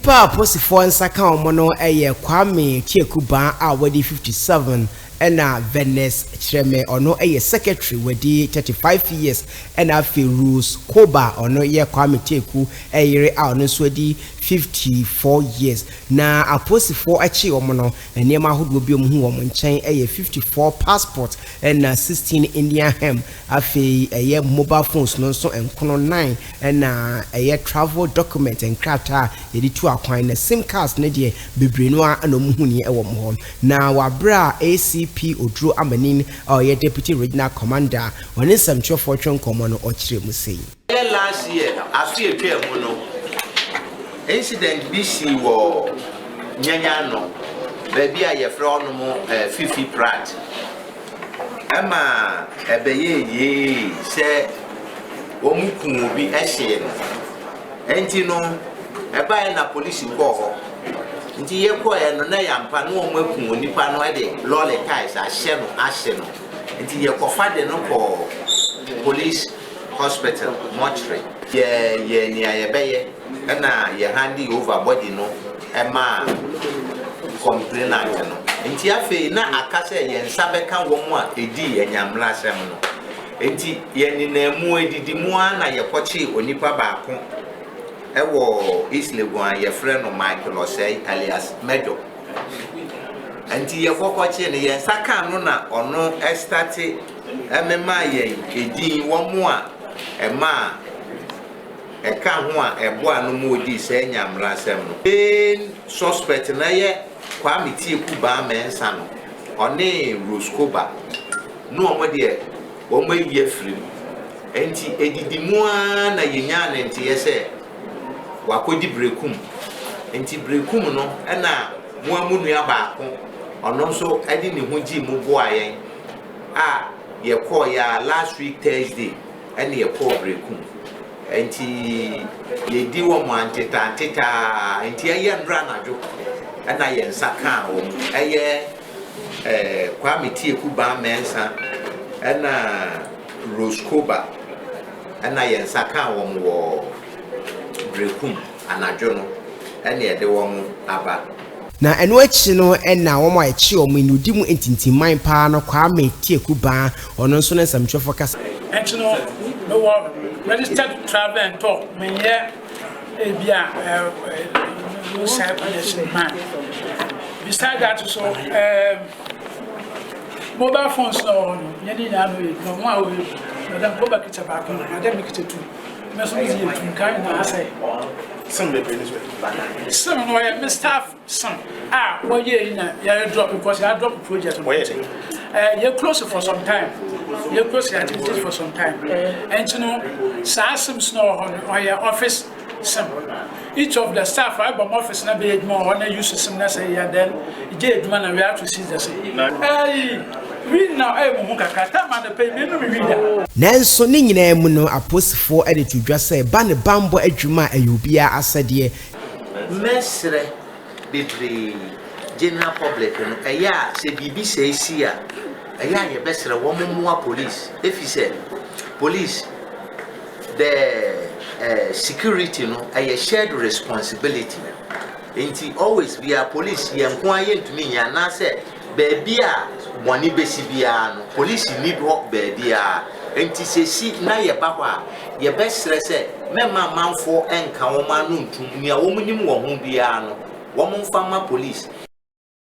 Nipa posifo nsaka omono eye Kwame Tiekuba a wadi 57 ena Venice Chreme ono eye secretary wadi 35 years ena Ferus Koba ono ye Kwame Tieku eye a ono so wadi 54 years na aposifo achi omono enema hodo bi omhu wo nchen eye 54 passport ena 16 Indian hem afi eye mobile phones no so enkono 9 ena eye travel document enkrata yedi tu akwan na sim cards ne de bebre no a na omhu ni e wo mo na wabra ACP Odro Amanin or deputy regional commander when in some chef fortune common or Chiremusi. Last year, I see a pair mono incident BC war Nyanyano, baby, I have from Fiifi Pratt. Emma, a ye, say, Omuku will be Asian. And you know, a buy a police call. Nti yekọ no na yampa no omaku nipa no ade lole ties ahye no nti yekofa de no ko police hospital mortuary ye ni ayebeye na ye handi over body no ema complainant no nti afi na akase ye nsabeka wo mu a edi enyamra asem no nti ye ni na mu edidi mu na yekochi onipa baako ewo Isleguan ye friend of Michael Osei alias Medo anti ye kokoche ne ye saka no na ono estati emema ye edin wo mu a ema eka ho a ebo anu mu odi se nyamra asem no suspect na ye Kwame Tiekuba mensa no one Roskoba no omo de wo ma ye frim anti edidi mu na ye nya na nti ye se wakodi brekum enti brekum no na muamu nua baako ono so adi ne hoji mu boayen a ye call ya last week Thursday and ye call brekum enti ye di wo mo anteta enti aye ndra najo na ye nsaka wo aye Kwame Tiekuba mensa na Roskoba na ye nsaka wo brekum anajo no ene ede wo mu aba na eno achi no na wo mo achi o mu inudi mu entintiman pa no Kwame Tiekuba ono nso na samchofo kasa enti no no wo registered travel and talk me here e bia no circulation man beside that so mobile phones no yeni na no mo awo madam ko ba kicha ba ko madam kicha tu meso is you kan na say some be this way some no ya me staff some what ye na ya drop because I drop project you close for some time you close your activities for some time and you know some snow on your office some each of the staff I bomb office na be more on use some na say ya then je aduma na we have to see this we now mu kakata man pay me no me da nanso ne nyina mu no aposifo editu dwa say ba ne bambo adwuma ayobia asade mesre bebre general public no eya se bibi se sia eya ye besre wo mo police if you say police the security no a shared responsibility enti always we are police ye nko aye ntumi nya na say baby a money besi bia no police need work baby a enti sesi na ye ba kwa ye besre say mema manfo enka wo ma no ntum nia wo munim wo ho bia no wo mfa ma police